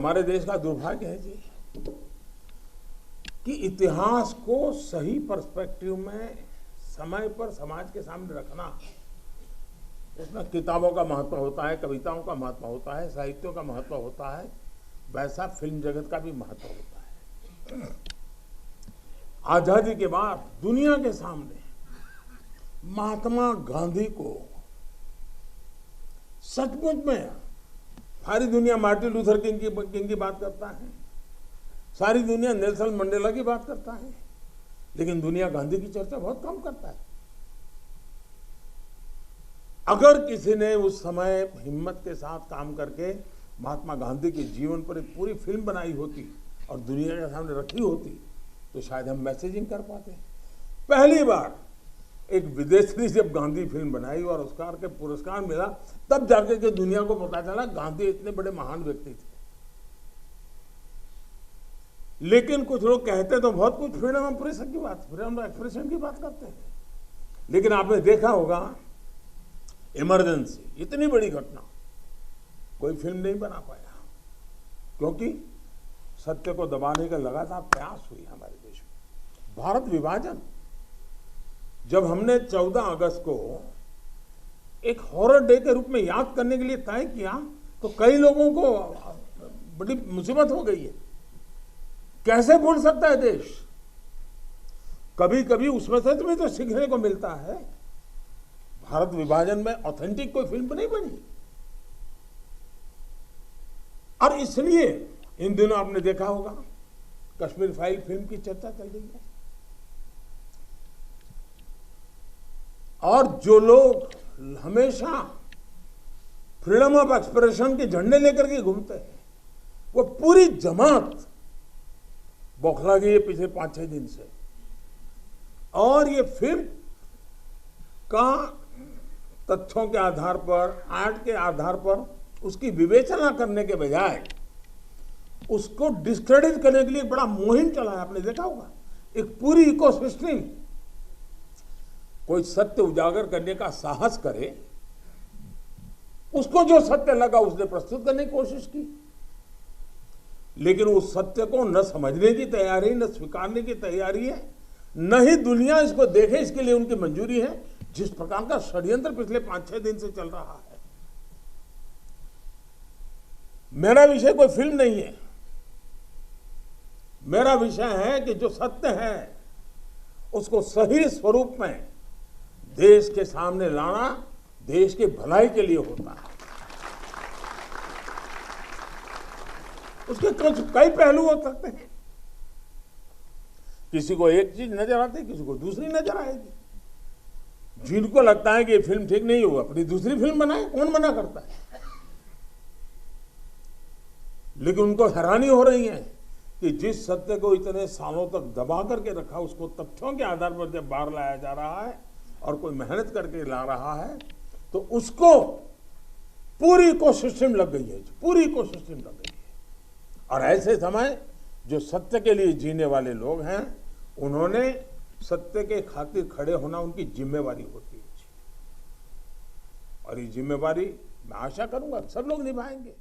हमारे देश का दुर्भाग्य है जी कि इतिहास को सही पर्सपेक्टिव में समय पर समाज के सामने रखना, उसमें किताबों का महत्व होता है, कविताओं का महत्व होता है, साहित्यों का महत्व होता है, वैसा फिल्म जगत का भी महत्व होता है। आजादी के बाद दुनिया के सामने महात्मा गांधी को सचमुच में सारी दुनिया मार्टिन लूथर किंग की बात करता है, सारी दुनिया नेल्सन मंडेला की बात करता है, लेकिन दुनिया गांधी की चर्चा बहुत कम करता है। अगर किसी ने उस समय हिम्मत के साथ काम करके महात्मा गांधी के जीवन पर एक पूरी फिल्म बनाई होती और दुनिया के सामने रखी होती तो शायद हम मैसेजिंग कर पाते। पहली बार एक विदेशी जब गांधी फिल्म बनाई और ऑस्कर के पुरस्कार मिला, तब जाके के दुनिया को पता चला गांधी इतने बड़े महान व्यक्ति थे। लेकिन कुछ लोग कहते तो बहुत कुछ फ्रीडम ऑफ प्रेस की बात, फ्रीडम ऑफ एक्सप्रेशन की बात करते हैं, लेकिन आपने देखा होगा इमरजेंसी, इतनी बड़ी घटना, कोई फिल्म नहीं बना पाया, क्योंकि सत्य को दबाने का लगातार प्रयास हुई हमारे देश में। भारत विभाजन, जब हमने 14 अगस्त को एक हॉरर डे के रूप में याद करने के लिए तय किया तो कई लोगों को बड़ी मुसीबत हो गई है। कैसे भूल सकता है देश? कभी कभी उसमें से भी तो सीखने को मिलता है। भारत विभाजन में ऑथेंटिक कोई फिल्म नहीं बनी, और इसलिए इन दिनों आपने देखा होगा कश्मीर फाइल फिल्म की चर्चा चल रही है। और जो लोग हमेशा फ्रीडम ऑफ एक्सप्रेशन के झंडे लेकर के घूमते हैं, वो पूरी जमात बौखला गई है पिछले 5-6 दिन से। और ये फिल्म का तथ्यों के आधार पर, आर्ट के आधार पर उसकी विवेचना करने के बजाय उसको डिस्क्रेडिट करने के लिए बड़ा मुहिम चला है। आपने देखा होगा एक पूरी इकोसिस्टम, कोई सत्य उजागर करने का साहस करे, उसको जो सत्य लगा उसने प्रस्तुत करने की कोशिश की, लेकिन उस सत्य को न समझने की तैयारी, न स्वीकारने की तैयारी है, न ही दुनिया इसको देखे इसके लिए उनकी मंजूरी है। जिस प्रकार का षड्यंत्र पिछले 5-6 दिन से चल रहा है। मेरा विषय कोई फिल्म नहीं है, मेरा विषय है कि जो सत्य है उसको सही स्वरूप में देश के सामने लाना देश के भलाई के लिए होता है। उसके कई पहलू हो सकते हैं, किसी को एक चीज नजर आती है, किसी को दूसरी नजर आएगी। जिनको लगता है कि ये फिल्म ठीक नहीं होगा, अपनी दूसरी फिल्म बनाए, कौन मना करता है? लेकिन उनको हैरानी हो रही है कि जिस सत्य को इतने सालों तक दबा करके रखा, उसको तथ्यों के आधार पर जब बाहर लाया जा रहा है और कोई मेहनत करके ला रहा है तो उसको पूरी इकोसिस्टम लग गई है, पूरी इकोसिस्टम लग गई है। और ऐसे समय जो सत्य के लिए जीने वाले लोग हैं, उन्होंने सत्य के खातिर खड़े होना उनकी जिम्मेवारी होती है, और ये जिम्मेवारी मैं आशा करूंगा सब लोग निभाएंगे।